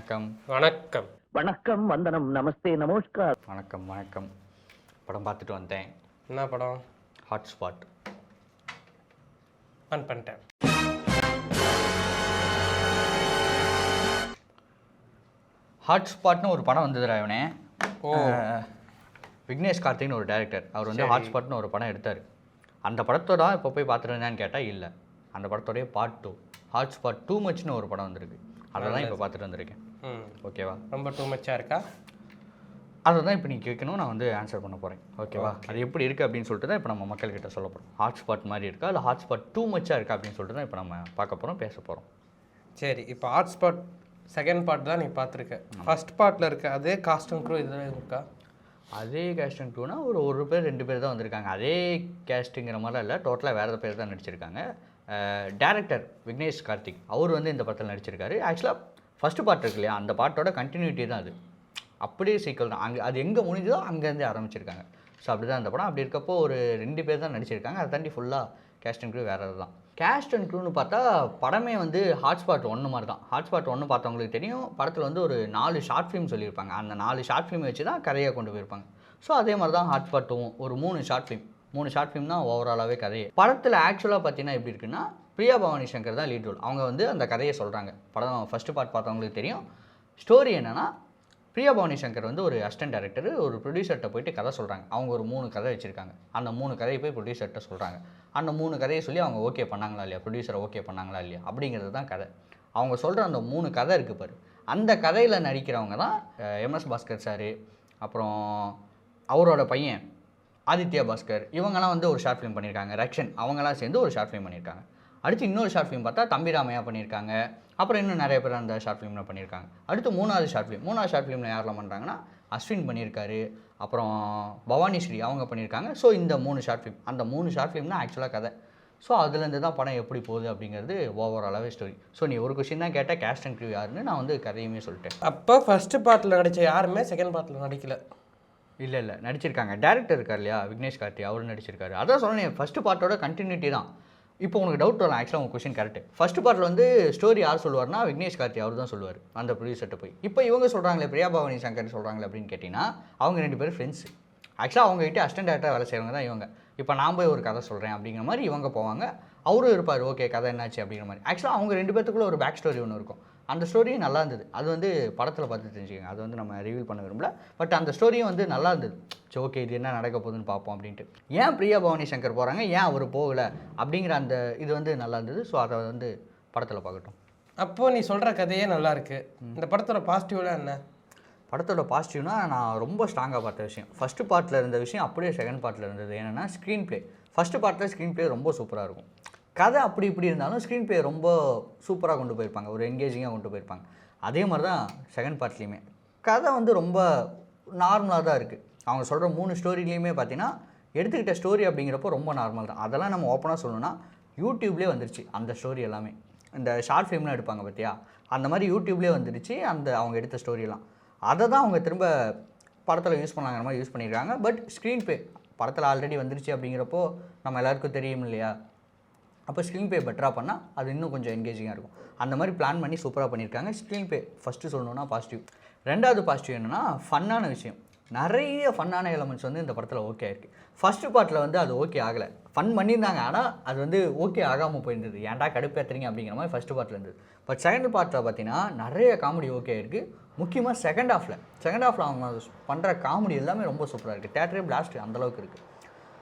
வணக்கம். வணக்கம். வணக்கம், வந்தனம், நமஸ்தே, நமஸ்கார். வணக்கம் வணக்கம். படம் பார்த்துட்டு வந்தேன். என்ன படம்? ஹாட்ஸ்பாட். ஆன் பண்ணிட்டேன். ஹாட்ஸ்பாட்னு ஒரு படம் வந்ததுடா இவனே. ஓ. விக்னேஷ் கார்த்திக்னு ஒரு டைரக்டர். அவர் வந்து ஹாட்ஸ்பாட்னு ஒரு படம் எடுத்தார். அந்த படத்தோட இப்போ போய் பார்த்துருந்தான்னு கேட்டால் இல்லை. அந்த படத்தோடைய பார்ட் 2 ஹாட்ஸ்பாட் டூ மச்னு ஒரு படம் வந்திருக்கு. அதை தான் இப்போ பார்த்துட்டு வந்திருக்கேன். ஓகேவா? ரொம்ப டூ மச்சாக இருக்கா? அதை தான் இப்போ நீ கேட்கணும், நான் வந்து ஆன்சர் பண்ண போகிறேன். ஓகேவா? அது எப்படி இருக்குது அப்படின்னு சொல்லிட்டு தான் இப்போ நம்ம மக்கள்கிட்ட சொல்ல போகிறோம். ஹாட்ஸ்பாட் மாதிரி இருக்கா இல்லை ஹாட்ஸ்பாட் டூ மச்சாக இருக்கா அப்படின்னு சொல்லிட்டு தான் இப்போ நம்ம பார்க்க போகிறோம், பேச போகிறோம். சரி, இப்போ ஹாட்ஸ்பாட் செகண்ட் பார்ட் தான் நீ பார்த்துருக்க. ஃபர்ஸ்ட் பார்ட்டில் இருக்க அதே காஸ்டியூம் க்ரூ இதில் இருக்கா? அதே கேஸ்டிங் டூனா ஒரு பேர் 2 பேர் தான் வந்திருக்காங்க. அதே கேஸ்டிங்கிற மாதிரிலாம் இல்லை, டோட்டலாக வேறு பேர் தான் நடிச்சிருக்காங்க. டேரக்டர் விக்னேஷ் கார்த்திக் அவர் வந்து இந்த படத்தில் நடிச்சிருக்காரு. ஆக்சுவலாக ஃபஸ்ட்டு பார்ட் இருக்கு இல்லையா, அந்த பார்ட்டோட கண்டினியூட்டி தான் அது. அப்படியே சீக்கிரம் தான் அங்கே அது எங்கே முடிஞ்சதோ அங்கேருந்து ஆரம்பிச்சிருக்காங்க. ஸோ அப்படி தான் அந்த படம். அப்படி இருக்கப்போ ஒரு 2 பேர் தான் நடிச்சிருக்காங்க. அதை தாண்டி ஃபுல்லாக கேஸ்ட் அண்ட் க்ரூ வேறு தான். கேஸ்ட் அண்ட் க்ரூன்னு பார்த்தா படமே வந்து ஹாட்ஸ்பாட் 1 மாதிரி தான். ஹாட்ஸ்பாட் 1 பார்த்தவங்களுக்கு தெரியும். படத்தில் வந்து ஒரு 4 ஷார்ட் ஃபிலிம் சொல்லியிருப்பாங்க. அந்த 4 ஷார்ட் ஃபிலிம் வச்சு தான் கதையை கொண்டு போயிருப்பாங்க. ஸோ அதே மாதிரி தான் ஹாட்ஸ்பாட் 2 ஒரு 3 ஷார்ட் ஃபிலிம் தான் ஓவராலாகவே கதையை. படத்தில் ஆக்சுவலாக பார்த்தீங்கன்னா எப்படி இருக்குன்னா, பிரியா பவானி சங்கர் தான் லீட் ரோல். அவங்க வந்து அந்த கதையை சொல்கிறாங்க. படம் ஃபஸ்ட்டு பார்ட் பார்த்தவங்களுக்கு தெரியும். ஸ்டோரி என்னென்னா, பிரியா பவானி சங்கர் வந்து ஒரு அசிஸ்டன்ட் டைரக்டர், ஒரு ப்ரொடியூசர்கிட்ட போயிட்டு கதை சொல்கிறாங்க. அவங்க ஒரு 3 கதை வச்சுருக்காங்க. அந்த 3 கதையை போய் ப்ரொடியூசர்கிட்ட சொல்கிறாங்க. அந்த 3 கதையை சொல்லி அவங்க ஓகே பண்ணாங்களா இல்லையா, ப்ரொடியூசரை ஓகே பண்ணாங்களா இல்லையா அப்படிங்கிறது தான் கதை. அவங்க சொல்கிற அந்த 3 கதை இருக்குது பாரு, அந்த கதையில் நடிக்கிறவங்க தான் எம்எஸ் பாஸ்கர் சார், அப்புறம் அவரோட பையன் ஆதித்யா பாஸ்கர், இவங்கெல்லாம் வந்து ஒரு ஷார்ட் ஃபிலிம் பண்ணியிருக்காங்க. ரக்ஷன் அவங்கெல்லாம் சேர்ந்து ஒரு ஷார்ட் ஃபிலிம் பண்ணியிருக்காங்க. அடுத்து இன்னொரு ஷார்ட் ஃபிலிம் பார்த்தா தம்பி ராமையா பண்ணியிருக்காங்க. அப்புறம் இன்னும் நிறைய பேர் அந்த ஷார்ட் ஃபிலிமில் பண்ணியிருக்காங்க. அடுத்து மூணாவது ஷார்ட் ஃபிலிமில் யாரெல்லாம் பண்ணுறாங்கன்னா, அஸ்வின் பண்ணியிருக்காரு, அப்புறம் பவானி ஸ்ரீ அவங்க பண்ணியிருக்காங்க. ஸோ இந்த 3 ஷார்ட் ஃபிலிம், அந்த 3 ஷார்ட் ஃபிலிம் தான் ஆக்சுவலாக கதை. ஸோ அதுலேருந்து தான் படம் எப்படி போகுது அப்படிங்கிறது ஓவராலாகவே ஸ்டோரி. ஸோ நீ ஒரு கொஸ்டின் தான் கேட்டால் கேஸ்ட் அண்ட் க்ரூ யாருன்னு, நான் வந்து கதையுமே சொல்லிட்டேன். அப்போ ஃபஸ்ட்டு பார்ட்டில் நடித்த யாருமே செகண்ட் பார்ட்டில் நடிக்கல? இல்லை நடிச்சிருக்காங்க. டேரக்டர் இருக்கார் இல்லையா விக்னேஷ் கார்த்திக், அவரும் நடிச்சிருக்காரு. அதான் சொன்னேன், ஃபஸ்ட்டு பார்ட்டோட கண்டினியூட்டி தான். இப்போ உனக்கு டவுட் வரலாம். ஆக்சுவலாக உங்கள் கொஸ்டின் கரெக்ட். ஃபஸ்ட்டு பார்ட்டில் வந்து ஸ்டோரி யார் சொல்லுவார்னா, விக்னேஷ் கார்த்திக் அவர் தான் சொல்லுவார் அந்த ப்ரொடியூசர்கிட்ட போய். இப்போ இவங்க சொல்கிறாங்களே பிரியா பவானி சங்கர் சொல்கிறாங்களே அப்படின்னு கேட்டிங்கன்னா, அவங்க 2 பேரும் ஃப்ரெண்ட்ஸு. ஆக்சுவலாக அவங்ககிட்ட அசிஸ்டன்ட் டேரக்டராக வேலை செய்கிறவங்க தான் இவங்க. இப்போ நான் போய் ஒரு கதை சொல்கிறேன் அப்படிங்கிற மாதிரி இவங்க போவாங்க. அவரும் இருப்பார், ஓகே கதை என்னாச்சு அப்படிங்கிற மாதிரி. ஆக்சுவலாக அவங்க 2 பேர்த்துக்குள்ளே ஒரு பேக் ஸ்டோரி ஒன்று இருக்கும். அந்த ஸ்டோரியும் நல்லா இருந்தது. அது வந்து படத்தில் பார்த்து தெரிஞ்சுக்கோங்க. அது வந்து நம்ம ரிவீல் பண்ண விரும்பல. பட் அந்த ஸ்டோரியும் வந்து நல்லா இருந்தது. சரி ஓகே, இது என்ன நடக்க போகுதுன்னு பார்ப்போம் அப்படின்ட்டு. ஏன் பிரியா பவானி சங்கர் போகிறாங்க, ஏன் அவர் போகலை அப்படிங்கிற அந்த இது வந்து நல்லா இருந்தது. ஸோ அதை வந்து படத்தில் பார்க்கட்டும். அப்போது நீ சொல்கிற கதையே நல்லா இருக்குது. இந்த படத்தோட பாசிட்டிவ்லாம் என்ன? படத்தோட பாசிட்டிவ்னா, நான் ரொம்ப ஸ்ட்ராங்காக பார்த்த விஷயம் ஃபஸ்ட்டு பார்ட்டில் இருந்த விஷயம் அப்படியே செகண்ட் பார்ட்டில் இருந்தது. என்னென்னா ஸ்க்ரீன் ப்ளே. ஃபஸ்ட்டு பார்ட்டில் ஸ்க்ரீன் ப்ளே ரொம்ப சூப்பராக இருக்கும். கதை அப்படி இப்படி இருந்தாலும் ஸ்க்ரீன் ப்ளே ரொம்ப சூப்பராக கொண்டு போயிருப்பாங்க, ஒரு என்கேஜிங்காக கொண்டு போயிருப்பாங்க. அதே மாதிரி தான் செகண்ட் பார்ட்லேயுமே கதை வந்து ரொம்ப நார்மலாக தான் இருக்குது. அவங்க சொல்கிற 3 ஸ்டோரிலையுமே பார்த்தீங்கன்னா, எடுத்துக்கிட்ட ஸ்டோரி அப்படிங்கிறப்போ ரொம்ப நார்மல் தான். அதெல்லாம் நம்ம ஓப்பனாக சொல்லணும்னா யூடியூப்லேயே வந்துருச்சு அந்த ஸ்டோரி எல்லாமே. இந்த ஷார்ட் ஃபிலிம்லாம் எடுப்பாங்க பார்த்தியா, அந்த மாதிரி யூடியூப்லேயே வந்துருச்சு அந்த அவங்க எடுத்த ஸ்டோரியெல்லாம். அதை தான் அவங்க திரும்ப படத்தில் யூஸ் பண்ணாங்கிற மாதிரி யூஸ் பண்ணியிருக்காங்க. பட் ஸ்க்ரீன் ப்ளே படத்தில் ஆல்ரெடி வந்துருச்சு அப்படிங்கிறப்போ நம்ம எல்லாருக்கும் தெரியும் இல்லையா, அப்போ ஸ்க்ரீன் ப்ளே பெட்டராக பண்ணால் அது இன்னும் கொஞ்சம் என்கேஜிங்காக இருக்கும். அந்த மாதிரி பிளான் பண்ணி சூப்பராக பண்ணியிருக்காங்க. ஸ்க்ரீன் ப்ளே ஃபஸ்ட்டு சொல்லணுன்னா பாசிட்டிவ். ரெண்டாவது பாசிட்டிவ் என்னென்னா, ஃபன்னான விஷயம். நிறைய ஃபன்னான எலமெண்ட்ஸ் வந்து இந்த படத்தில் ஓகே ஆயிருக்கு. ஃபஸ்ட்டு பார்ட்டில் வந்து அது ஓகே ஆகலை. ஃபன் பண்ணியிருந்தாங்க, ஆனால் அது வந்து ஓகே ஆகாமல் போயிருந்தது. ஏன்டா கடுப்பேற்றுறீங்க அப்படிங்கிற மாதிரி ஃபஸ்ட்டு பார்ட்டில் இருந்தது. பட் செகண்ட் பார்ட்டில் பார்த்தீங்கன்னா நிறைய காமெடி ஓகே ஆயிருக்கு. முக்கியமாக செகண்ட் ஹாஃபில் அவங்க பண்ணுற காமெடி எல்லாமே ரொம்ப சூப்பராக இருக்குது. தேட்டரே பிளாஸ்ட் அந்தளவுக்கு இருக்குது.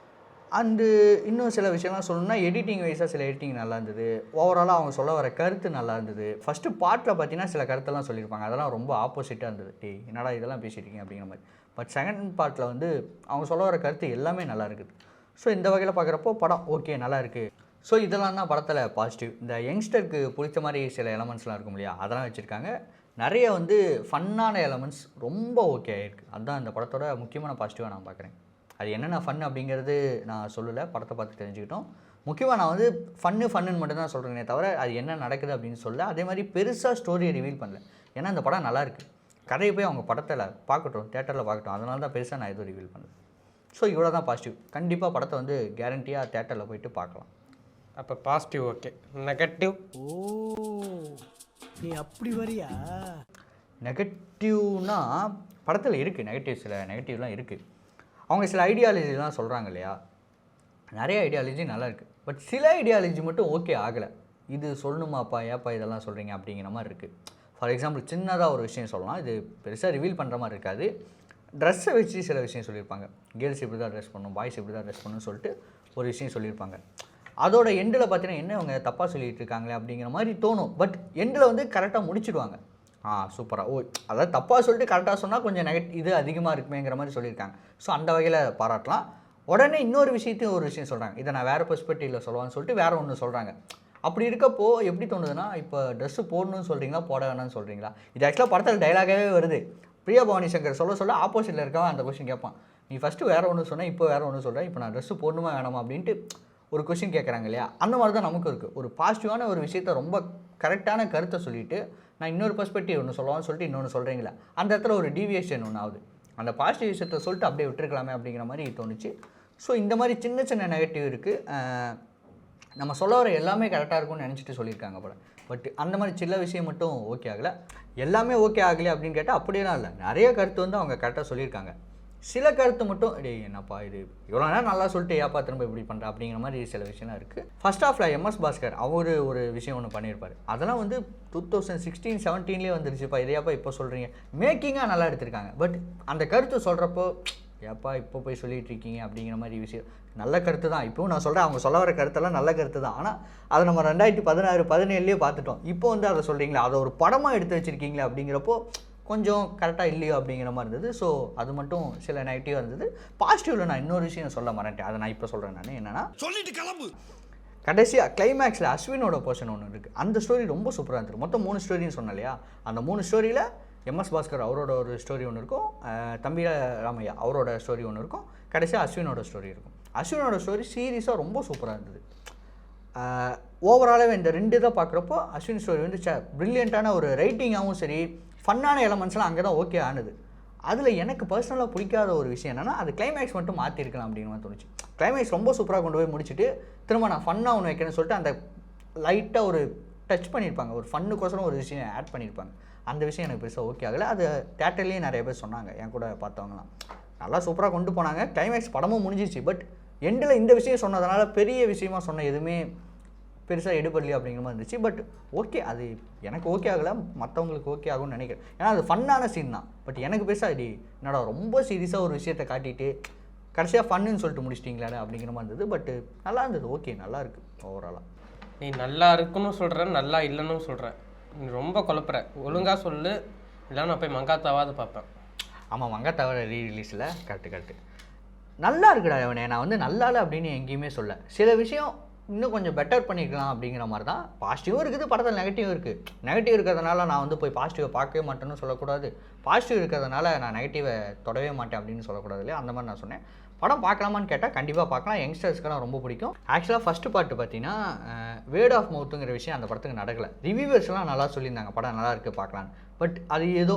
அண்டு இன்னும் சில விஷயம்லாம் சொல்லணும்னா, எடிட்டிங் வைஸாக சில எடிட்டிங் நல்லா இருந்தது. ஓவராலாக அவங்க சொல்ல வர கருத்து நல்லா இருந்தது. ஃபஸ்ட்டு பார்ட்டில் பார்த்தீங்கன்னா சில கருத்தெல்லாம் சொல்லியிருப்பாங்க, அதெல்லாம் ரொம்ப ஆப்போசிட்டாக இருந்தது. என்னடா இதெல்லாம் பேசியிருக்கீங்க அப்படிங்கிற மாதிரி. பட் செகண்ட் பார்ட்டில் வந்து அவங்க சொல்ல வர கருத்து எல்லாமே நல்லா இருக்குது. ஸோ இந்த வகையில் பார்க்குறப்போ படம் ஓகே நல்லா இருக்குது. ஸோ இதெல்லாம் தான் படத்தில் பாசிட்டிவ். இந்த யங்ஸ்டருக்கு பிடிச்ச மாதிரி சில எலமெண்ட்ஸ்லாம் இருக்கும் இல்லையா, அதெல்லாம் வச்சுருக்காங்க. நிறைய வந்து ஃபன்னான எலமெண்ட்ஸ் ரொம்ப ஓகே ஆகிருக்கு. அதுதான் இந்த படத்தோட முக்கியமான பாசிட்டிவாக நான் பார்க்குறேன். அது என்னென்ன ஃபன் அப்படிங்கிறது நான் சொல்லலை, படத்தை பார்த்து தெரிஞ்சுக்கிட்டோம். முக்கியமாக நான் வந்து ஃபன்னுன்னு மட்டும்தான் சொல்கிறேனே தவிர அது என்ன நடக்குது அப்படின்னு சொல்ல. அதே மாதிரி பெருசாக ஸ்டோரியை ரிவீல் பண்ணல. ஏன்னா இந்த படம் நல்லாயிருக்கு. கதையை போய் அவங்க படத்தில் பார்க்கட்டும், தேட்டரில் பார்க்கட்டும். அதனால தான் பெருசாக நான் எதுவும் ரிவீல் பண்ணல. ஸோ இவ்வளோ தான் பாசிட்டிவ். கண்டிப்பாக படத்தை வந்து கேரண்டியாக தேட்டரில் போயிட்டு பார்க்கலாம். அப்போ பாசிட்டிவ் ஓகே. நெகட்டிவ், ஓ நீ அப்படி வரியா? நெகட்டிவ்னா படத்தில் இருக்குது நெகட்டிவ், சில நெகட்டிவ்லாம் இருக்குது. அவங்க சில ஐடியாலஜிலாம் சொல்கிறாங்க இல்லையா, நிறைய ஐடியாலஜி நல்லா இருக்குது. பட் சில ஐடியாலஜி மட்டும் ஓகே ஆகலை. இது சொல்லணுமாப்பா, ஏப்பா இதெல்லாம் சொல்கிறீங்க அப்படிங்கிற மாதிரி இருக்குது. ஃபார் எக்ஸாம்பிள் சின்னதாக ஒரு விஷயம் சொல்லலாம், இது பெருசாக ரிவீல் பண்ணுற மாதிரி இருக்காது. ட்ரெஸ்ஸை வச்சு சில விஷயம் சொல்லியிருப்பாங்க. கேர்ள்ஸ் இப்படி தான் ட்ரெஸ் பண்ணணும், பாய்ஸ் இப்படி தான் ட்ரெஸ் பண்ணணும்னு சொல்லிட்டு ஒரு விஷயம் சொல்லியிருப்பாங்க. அதோட எண்டில் பார்த்தீங்கன்னா என்ன அவங்க தப்பாக சொல்லிகிட்டு இருக்காங்களே அப்படிங்கிற மாதிரி தோணும். பட் எண்டில் வந்து கரெக்டாக முடிச்சிடுவாங்க. சூப்பராக. அதாவது தப்பாக சொல்லிட்டு கரெக்டாக சொன்னால் கொஞ்சம் இது அதிகமாக இருக்குமேங்கிற மாதிரி சொல்லியிருக்காங்க. ஸோ அந்த வகையில் பாராட்டலாம். உடனே இன்னொரு விஷயத்தையும் ஒரு விஷயம் சொல்கிறாங்க, இதை நான் வேறு பெர்ஸ்பெக்டிவில் சொல்லுவான்னு சொல்லிட்டு வேறு ஒன்று சொல்கிறாங்க. அப்படி இருக்கப்போ எப்படி தோணுதுன்னா, இப்போ ட்ரெஸ்ஸு போடணும்னு சொல்கிறீங்களா, போட வேணாம்னு சொல்கிறீங்களா? இது ஆக்சுவலாக படத்தில் டைலாகவே வருது. பிரியா பவானி சங்கர் சொல்ல ஆப்போசிட்டில் இருக்கவன் அந்த கொஸ்டின் கேட்பான், நீ ஃபஸ்ட்டு வேறு ஒன்று சொன்னேன், இப்போ வேறு ஒன்று சொல்கிறேன், இப்போ நான் ட்ரெஸ்ஸு போடணுமா வேணாமா அப்படின்ட்டு ஒரு கொஸ்டின் கேட்குறாங்க இல்லையா? அந்த மாதிரி தான் நமக்கு இருக்குது. ஒரு பாசிட்டிவான ஒரு விஷயத்த ரொம்ப கரெக்டான கருத்தை சொல்லிவிட்டு நான் இன்னொரு பெர்ஸ்பெக்டிவ் ஒன்று சொல்லலாம்னு சொல்லிட்டு இன்னொன்று சொல்கிறீங்களா, அந்த இடத்துல ஒரு டீவியேஷன் ஒன்று ஆகுது. அந்த பாசிட்டிவ் விஷயத்தை சொல்லிட்டு அப்படியே விட்டுருக்கலாமே அப்படிங்கிற மாதிரி தோணுச்சு. ஸோ இந்த மாதிரி சின்ன சின்ன நெகட்டிவ் இருக்குது. நம்ம சொல்ல வர எல்லாமே கரெக்டாக இருக்கும்னு நினச்சிட்டு சொல்லியிருக்காங்க படம். பட் அந்த மாதிரி சில விஷயம் மட்டும் ஓகே ஆகலை. எல்லாமே ஓகே ஆகலை அப்படின்னு கேட்டால் அப்படியெல்லாம் இல்லை. நிறைய கருத்து வந்து அவங்க கரெக்டாக சொல்லியிருக்காங்க. சில கருத்து மட்டும் என்னப்பா இது இவ்வளோ நேரம் நல்லா சொல்லிட்டு ஏப்பா திரும்ப இப்படி பண்ணுறா அப்படிங்கிற மாதிரி சில விஷயம்லாம் இருக்குது. ஃபர்ஸ்ட் ஆஃபில் எம்எஸ் பாஸ்கர் அவர் ஒரு விஷயம் ஒன்று பண்ணியிருப்பார். அதெல்லாம் வந்து 2016-17 வந்துருச்சுப்பா, இதையாப்பா இப்போ சொல்கிறீங்க. மேக்கிங்காக நல்லா எடுத்திருக்காங்க. பட் அந்த கருத்து சொல்கிறப்போ ஏப்பா இப்போ போய் சொல்லிகிட்டு இருக்கீங்க அப்படிங்கிற மாதிரி விஷயம். நல்ல கருத்து தான், இப்போவும் நான் சொல்கிறேன், அவங்க சொல்ல வர கருத்தெல்லாம் நல்ல கருத்து தான். ஆனால் அதை நம்ம 2016-17 பார்த்துட்டோம். இப்போ வந்து அதை சொல்கிறீங்களா, அதை ஒரு படமாக எடுத்து வச்சுருக்கீங்களே அப்படிங்கிறப்போ கொஞ்சம் கரெக்டாக இல்லையோ அப்படிங்கிற மாதிரி இருந்தது. ஸோ அது மட்டும் சில நெகட்டிவாக இருந்தது. பாசிட்டிவில் நான் இன்னொரு விஷயம் சொல்ல மறந்துட்டேன், அதை நான் இப்போ சொல்கிறேன். நான் என்னென்னா, சொல்லிட்டு கிளம்பு. கடைசியாக கிளைமேக்ஸில் அஸ்வினோட போர்ஷன் ஒன்று இருக்குது. அந்த ஸ்டோரி ரொம்ப சூப்பராக இருந்தது. மொத்தம் 3 ஸ்டோரின்னு சொன்னேன் இல்லையா, அந்த 3 ஸ்டோரியில் எம்எஸ் பாஸ்கர் அவரோட ஒரு ஸ்டோரி ஒன்று இருக்கும், தம்பி ராமையா அவரோட ஸ்டோரி ஒன்று இருக்கும், கடைசியாக அஸ்வினோட ஸ்டோரி இருக்கும். அஸ்வினோட ஸ்டோரி சீரியஸாக ரொம்ப சூப்பராக இருந்தது. ஓவராலாகவே இந்த 2 இதை பார்க்குறப்போ அஸ்வின் ஸ்டோரி வந்து ப்ரில்லியண்ட்டான ஒரு ரைட்டிங்காகவும் சரி, ஃபன்னான எலமெண்ட்ஸ்லாம் அங்கே தான் ஓகே ஆனது. அதில் எனக்கு பர்சனலாக பிடிக்காத ஒரு விஷயம் என்னென்னா, அது கிளைமேக்ஸ் மட்டும் மாற்றிருக்கலாம் அப்படின்னு மாதிரி தோணுச்சு. கிளைமேக்ஸ் ரொம்ப சூப்பராக கொண்டு போய் முடிச்சுட்டு திரும்ப நான் ஃபன்னாக ஒன்று வைக்கிறேன்னு சொல்லிட்டு அந்த லைட்டாக ஒரு டச் பண்ணியிருப்பாங்க, ஒரு ஃபன்னுக்கோசரம் ஒரு விஷயம் ஆட் பண்ணியிருப்பாங்க. அந்த விஷயம் எனக்கு பெருசாக ஓகே ஆகலை. அது தேட்டர்லேயே நிறைய பேர் சொன்னாங்க, என் கூட பார்த்தவங்களாம் நல்லா சூப்பராக கொண்டு போனாங்க. கிளைமேக்ஸ் படமும் முடிஞ்சிச்சு. பட் எண்டில் இந்த விஷயம் சொன்னதுனால பெரிய விஷயமா சொன்ன எதுவுமே பெருசாக எடுபடலையே அப்படிங்கிற மாதிரி இருந்துச்சு. பட் ஓகே, அது எனக்கு ஓகே ஆகலை, மற்றவங்களுக்கு ஓகே ஆகும்னு நினைக்கிறேன். ஏன்னா அது ஃபன்னான சீன் தான். பட் எனக்கு பெருசாக என்னடா ரொம்ப சீரியஸாக ஒரு விஷயத்தை காட்டிட்டு கடைசியாக ஃபன்னுன்னு சொல்லிட்டு முடிச்சிட்டிங்களாடா அப்படிங்கிற மாதிரி இருந்தது. பட் நல்லா இருந்தது, ஓகே, நல்லா இருக்குது ஓவராலாக. நீ நல்லா இருக்குன்னு சொல்கிற, நல்லா இல்லைன்னு சொல்கிறேன். நீ ரொம்ப குழப்புற, ஒழுங்காக சொல்லு, இல்லைன்னா நான் போய் மங்காத்தாவாது பார்ப்பேன். ஆமாம், மங்காத்தாவோட ரீரிலீஸில் கரெக்டு நல்லா இருக்குடா அவனே. நான் வந்து நல்லா இல்லை அப்படின்னு எங்கேயுமே சொல்ல. சில விஷயம் இன்னும் கொஞ்சம் பெட்டர் பண்ணிக்கலாம் அப்படிங்கிற மாதிரி தான். பாசிட்டிவும் இருக்குது படத்தில், நெகட்டிவும் இருக்குது. நெகட்டிவ் இருக்கிறதுனால நான் வந்து போய் பாசிட்டிவை பார்க்கவே மாட்டேன்னு சொல்லக்கூடாது, பாசிட்டிவ் இருக்கிறதுனால நான் நெகட்டிவை தொடவே மாட்டேன் அப்படின்னு சொல்லக்கூடாது இல்லையா, அந்த மாதிரி நான் சொன்னேன். படம் பார்க்கலாமான்னு கேட்டால் கண்டிப்பாக பார்க்கலாம். யங்ஸ்டர்ஸ்க்கெல்லாம் ரொம்ப பிடிக்கும். ஆக்சுவலாக ஃபஸ்ட்டு பார்ட்டு பார்த்தீங்கன்னா வேர்ட் ஆஃப் மவுத்துங்கிற விஷயம் அந்த படத்துக்கு நடக்கலை. ரிவ்யூவர்ஸ்லாம் நல்லா சொல்லியிருந்தாங்க படம் நல்லா இருக்குது பார்க்கலான்னு. பட் அது ஏதோ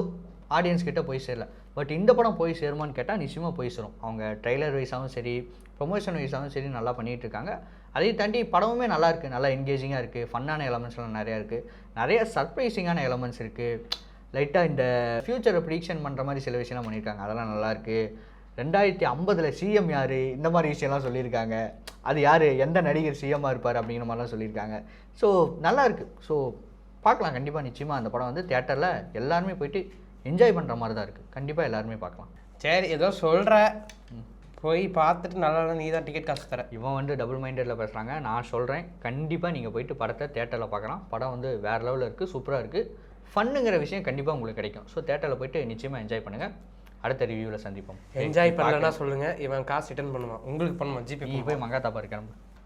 ஆடியன்ஸ் கிட்ட போய் சேரல. பட் இந்த படம் போய் சேருமான்னு கேட்டால் நிச்சயமாக போய் சேரும். அவங்க ட்ரெய்லர் வைஸாகவும் சரி, ப்ரொமோஷன் வைஸாகவும் சரி நல்லா பண்ணிகிட்டு இருக்காங்க. அதையும் தாண்டி படமுமே நல்லா இருக்குது, நல்லா என்கேஜிங்காக இருக்குது, ஃபன்னான எலமெண்ட்ஸ்லாம் நிறையா இருக்குது, நிறைய சர்ப்ரைசிங்கான எலமெண்ட்ஸ் இருக்குது. லைட்டாக இந்த ஃப்யூச்சரை ப்ரிடிக்ஷன் பண்ணுற மாதிரி சில விஷயம்லாம் பண்ணியிருக்காங்க, அதெல்லாம் நல்லாயிருக்கு. 2050 சிஎம் யார், இந்த மாதிரி விஷயம்லாம் சொல்லியிருக்காங்க. அது யார், எந்த நடிகர் சிஎம்மாக இருப்பார் அப்படிங்கிற மாதிரிலாம் சொல்லியிருக்காங்க. ஸோ நல்லா இருக்குது. ஸோ பார்க்கலாம் கண்டிப்பாக. நிச்சயமாக அந்த படம் வந்து தியேட்டரில் எல்லாருமே போயிட்டு என்ஜாய் பண்ணுற மாதிரி தான் இருக்குது. கண்டிப்பாக எல்லாருமே பார்க்கலாம். சரி, ஏதோ சொல்கிற, போய் பார்த்துட்டு நல்லா நீ தான் டிக்கெட் காசு தர. இவன் வந்து டபுள் மைண்டடில் பேசுகிறாங்க. நான் சொல்கிறேன், கண்டிப்பாக நீங்கள் போயிட்டு படத்தை தேட்டரில் பார்க்கலாம். படம் வந்து வேறு லெவலில் இருக்குது, சூப்பராக இருக்குது. ஃபன்னுங்கிற விஷயம் கண்டிப்பாக உங்களுக்கு கிடைக்கும். ஸோ தேட்டரில் போயிட்டு நிச்சயமாக என்ஜாய் பண்ணுங்கள். அடுத்த ரிவ்யூவில் சந்திப்போம். என்ஜாய் பண்ணலன்னா சொல்லுங்கள், இவன் காசு ரிட்டர்ன் பண்ணுவான், உங்களுக்கு பண்ணுவான். ஜிபே நீ போய் மங்காத்தா பாரு,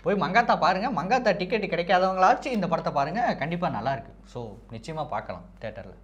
போய் மங்காத்தா பாருங்கள். மங்காத்தா டிக்கெட் கிடைக்காதவங்களாச்சும் இந்த படத்தை பாருங்கள், கண்டிப்பாக நல்லாயிருக்கு. ஸோ நிச்சயமாக பார்க்கலாம் தேட்டரில்.